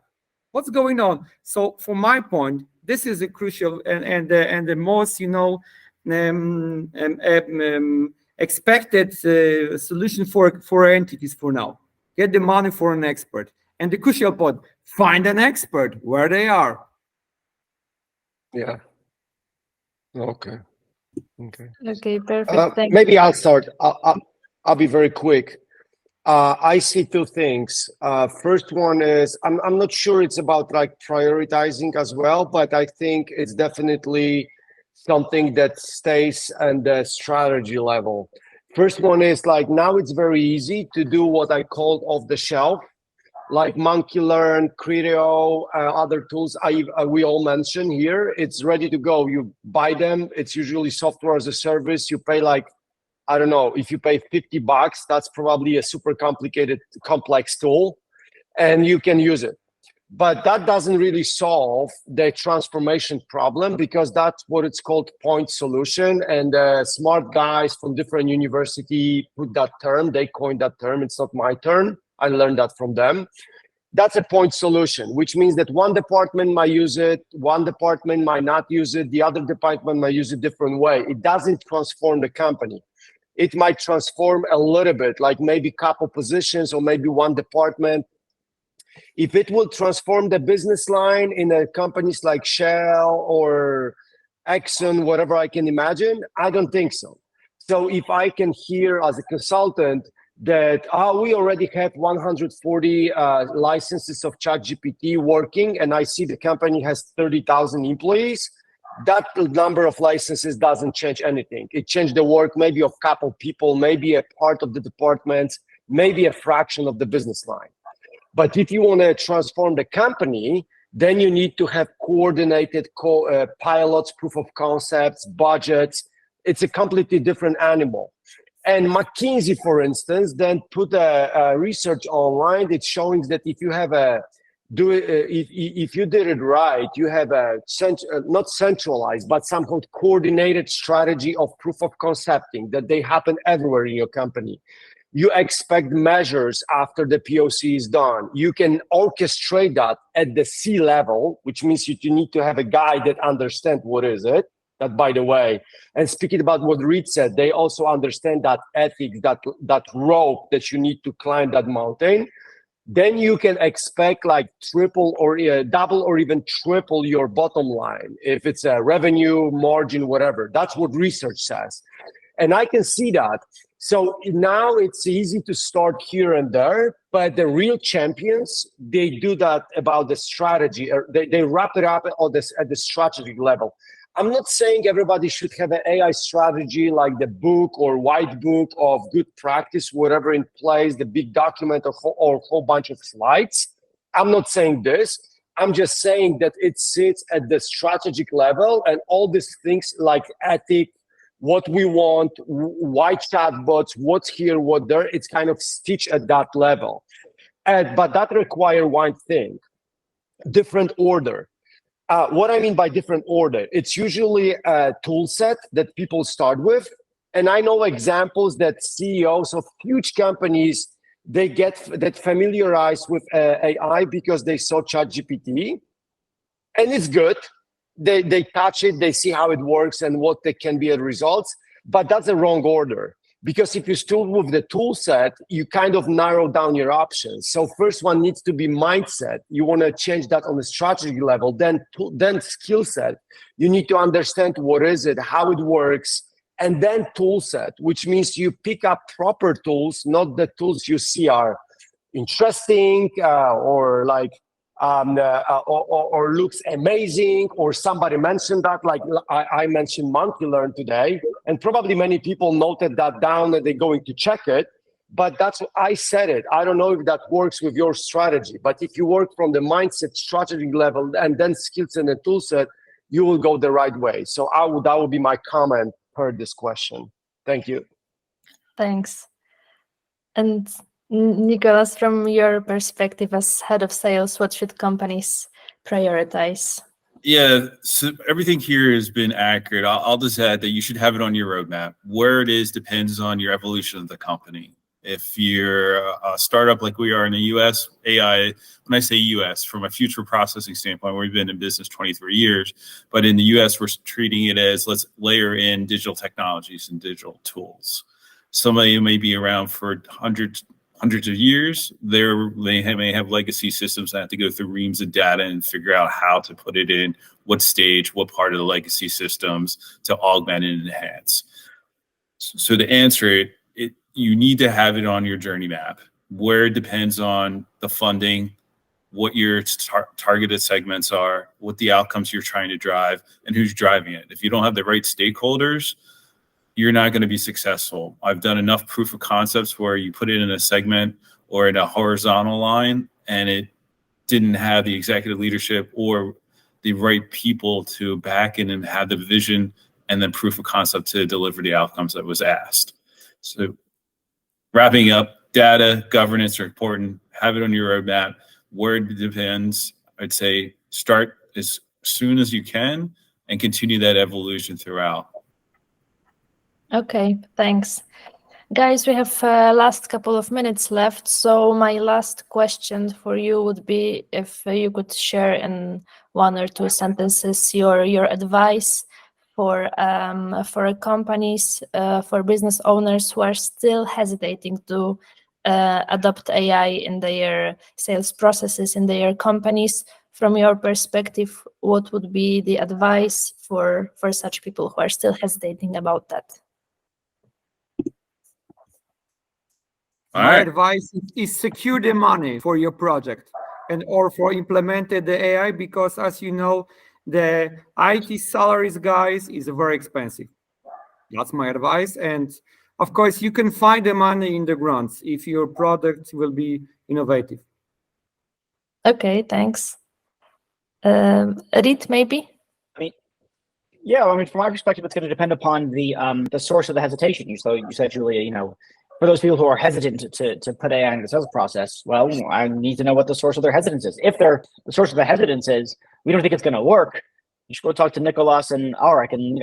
What's going on? So from my point, this is a crucial and the most, expected solution for entities for now. Get the money for an expert. And the crucial point, find an expert where they are. Yeah. Okay. Okay, perfect. Thank Maybe you. I'll start. I'll be very quick. I see two things. First one is I'm not sure it's about like prioritizing as well, but I think it's definitely something that stays at the strategy level. First one is like now it's very easy to do what I called off the shelf, like Monkey Learn, Criteo, other tools we all mentioned here. It's ready to go. You buy them. It's usually software as a service. You pay like, I don't know, if you pay $50, that's probably a super complicated, complex tool, and you can use it. But that doesn't really solve the transformation problem because that's what it's called point solution. And smart guys from different university put that term. They coined that term. It's not my term. I learned that from them. That's a point solution, which means that one department might use it, one department might not use it, the other department might use it a different way. It doesn't transform the company. It might transform a little bit, like maybe a couple positions or maybe one department. If it will transform the business line in a companies like Shell or Exxon, whatever I can imagine, I don't think so. So if I can hear as a consultant that we already have 140 licenses of ChatGPT working, and I see the company has 30,000 employees, that number of licenses doesn't change anything. It changed the work maybe of a couple people, maybe a part of the department, maybe a fraction of the business line. But if you want to transform the company, then you need to have coordinated pilots, proof of concepts, budgets. It's a completely different animal. And McKinsey, for instance, then put a research online that's showing that if you have if you did it right, you have a not centralized, but somehow coordinated strategy of proof of concepting that they happen everywhere in your company. You expect measures after the POC is done. You can orchestrate that at the C level, which means you need to have a guy that understands what is it. That, by the way, and speaking about what Reid said, they also understand that ethics, that rope that you need to climb that mountain. Then you can expect like triple or double or even triple your bottom line if it's a revenue, margin, whatever. That's what research says. And I can see that So now it's easy to start here and there, but the real champions, they do that about the strategy, or they wrap it up at the strategic level. I'm not saying everybody should have an AI strategy like the book or white book of good practice, whatever in place, the big document or a whole bunch of slides. I'm not saying this. I'm just saying that it sits at the strategic level, and all these things like ethic, what we want, why chatbots, what's here, what there, it's kind of stitched at that level. But that requires one thing, different order. What I mean by different order, it's usually a tool set that people start with. And I know examples that CEOs of huge companies, they get that familiarized with AI because they saw ChatGPT, and it's good. They touch it, they see how it works and what they can be as results, but that's the wrong order. Because if you start with the tool set, you kind of narrow down your options. So first one needs to be mindset. You want to change that on the strategy level, then skill set. You need to understand what is it, how it works, and then tool set, which means you pick up proper tools, not the tools you see are interesting or like or looks amazing, or somebody mentioned that, like I mentioned Monkey Learn today, and probably many people noted that down and they're going to check it, but that's what I said it. I don't know if that works with your strategy, but if you work from the mindset strategy level and then skills and the tool set, you will go the right way. So that would be my comment per this question. Thank you. Thanks. And Nicolas, from your perspective as head of sales, what should companies prioritize? Yeah, so everything here has been accurate. I'll just add that you should have it on your roadmap. Where it is depends on your evolution of the company. If you're a startup like we are in the US, AI, when I say US, from a future processing standpoint, we've been in business 23 years, but in the US, we're treating it as let's layer in digital technologies and digital tools. Some of you may be around for hundreds of years. They may have legacy systems that have to go through reams of data and figure out how to put it in what stage, what part of the legacy systems to augment and enhance. So to answer it, you need to have it on your journey map, where it depends on the funding, what your targeted segments are, what the outcomes you're trying to drive, and who's driving it. If you don't have the right stakeholders, you're not going to be successful. I've done enough proof of concepts where you put it in a segment or in a horizontal line, and it didn't have the executive leadership or the right people to back in and have the vision and then proof of concept to deliver the outcomes that was asked. So wrapping up, data, governance are important. Have it on your roadmap. Where it depends, I'd say start as soon as you can and continue that evolution throughout. Okay, thanks. Guys, we have last couple of minutes left. So my last question for you would be if you could share in 1 or 2 sentences your advice for companies, for business owners who are still hesitating to adopt AI in their sales processes in their companies. From your perspective, what would be the advice for such people who are still hesitating about that? My advice is secure the money for your project or for implemented the AI, because as you know, the IT salaries, guys, is very expensive. That's my advice. And of course, you can find the money in the grants if your product will be innovative. Okay, thanks. Reid, maybe? I mean, from my perspective, it's going to depend upon the source of the hesitation. You said, Julia, for those people who are hesitant to put AI in the sales process, well, I need to know what the source of their hesitance is. If the source of the hesitance is, we don't think it's going to work, you should go talk to Nicolas and Ulrich, and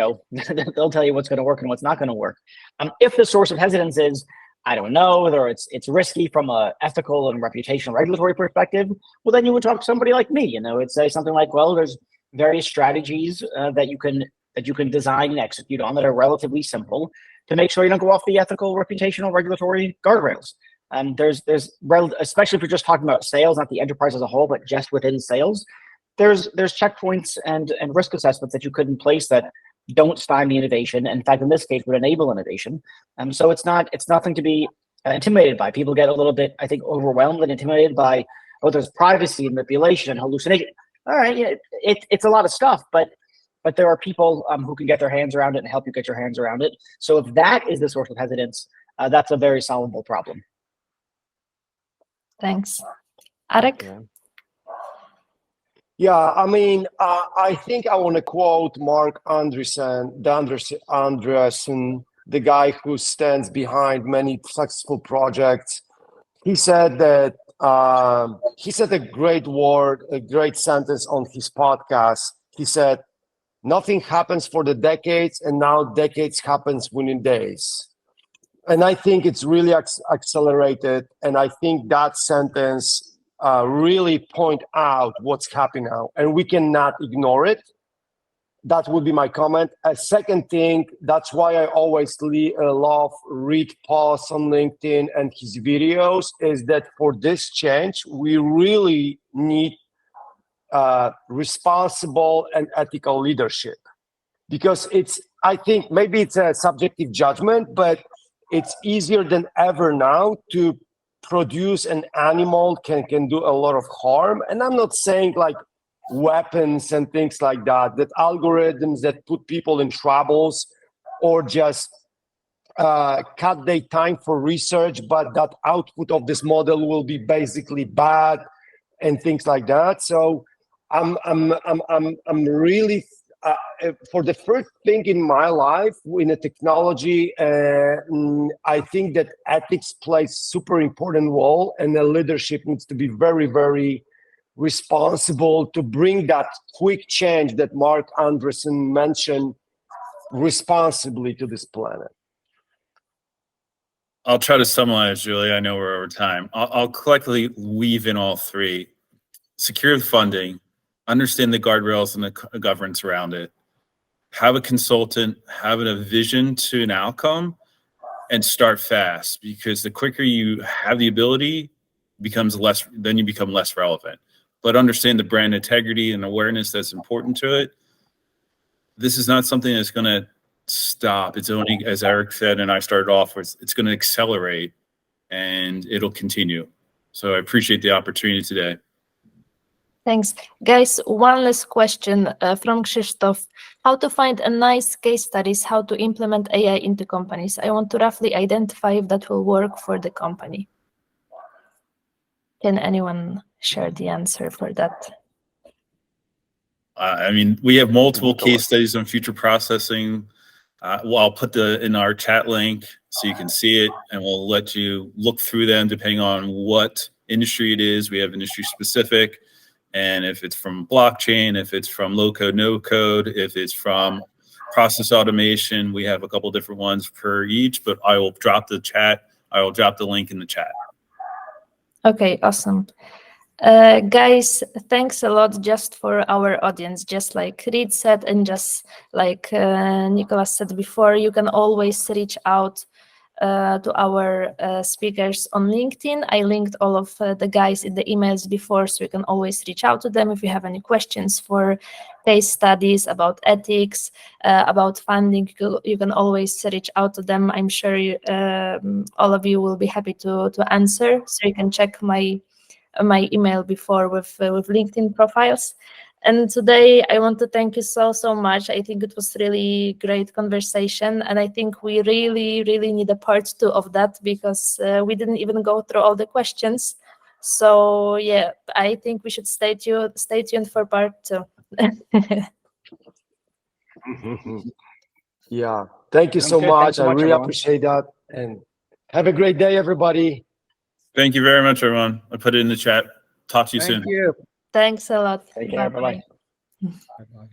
they'll tell you what's going to work and what's not going to work. If the source of hesitance is, I don't know, or it's risky from a ethical and reputational regulatory perspective, well, then you would talk to somebody like me. It's say something like, well, there's various strategies that you can design and execute on that are relatively simple to make sure you don't go off the ethical, reputational, regulatory guardrails. There's especially if you're just talking about sales, not the enterprise as a whole, but just within sales, there's checkpoints and risk assessments that you put in place that don't stymie innovation. In fact, in this case, would enable innovation. So it's nothing to be intimidated by. People get a little bit, I think, overwhelmed and intimidated by, oh, there's privacy and manipulation and hallucination. All right, yeah, it's a lot of stuff, but there are people who can get their hands around it and help you get your hands around it. So if that is the source of hesitance, that's a very solvable problem. Thanks. Arek? Yeah, I mean, I think I want to quote Mark Andreessen, the guy who stands behind many successful projects. He said that he said a great word, a great sentence on his podcast. He said, "Nothing happens for the decades, and now decades happens within days." And I think it's really accelerated. And I think that sentence really point out what's happening now, and we cannot ignore it. That would be my comment. A second thing, that's why I always love Reid posts on LinkedIn and his videos, is that for this change, we really need responsible and ethical leadership. Because I think maybe it's a subjective judgment, but it's easier than ever now to produce an animal can do a lot of harm. And I'm not saying like weapons and things like that algorithms that put people in troubles or just cut their time for research, but that output of this model will be basically bad and things like that. So I'm really for the first thing in my life in a technology, I think that ethics plays super important role, and the leadership needs to be very, very responsible to bring that quick change that Mark Andreessen mentioned responsibly to this planet. I'll try to summarize, Julie. I know we're over time. I'll collectively weave in all three. Secure the funding, understand the guardrails and the governance around it, have a consultant, have a vision to an outcome, and start fast, because the quicker you have the ability becomes less, then you become less relevant. But understand the brand integrity and awareness that's important to it. This is not something that's going to stop. It's only, as Eric said, and I started off with, it's going to accelerate and it'll continue. So I appreciate the opportunity today. Thanks. Guys, one last question from Krzysztof. How to find a nice case studies, how to implement AI into companies? I want to roughly identify if that will work for the company. Can anyone share the answer for that? I mean, we have multiple case studies on future processing. Well, I'll put in our chat link so you can see it, and we'll let you look through them depending on what industry it is. We have industry specific, and if it's from blockchain, if it's from low code, no code, if it's from process automation, we have a couple different ones per each, but I will drop the chat. I will drop the link in the chat. Okay, awesome. Guys, thanks a lot just for our audience. Just like Reid said, and just like Nicolas said before, you can always reach out to our speakers on LinkedIn. I linked all of the guys in the emails before, so you can always reach out to them if you have any questions for case studies about ethics, about funding. You can always reach out to them. I'm sure all of you will be happy to answer. So you can check my email before with LinkedIn profiles. And today I want to thank you so much. I think it was really great conversation, and I think we really need a part 2 of that, because we didn't even go through all the questions. So yeah, I think we should stay tuned for part 2. Yeah, thank you so much. I really appreciate that, and have a great day, everybody. Thank you very much, everyone. I put it in the chat. Talk to you soon. Thank you. Thanks a lot. Take care. Bye-bye. Bye-bye.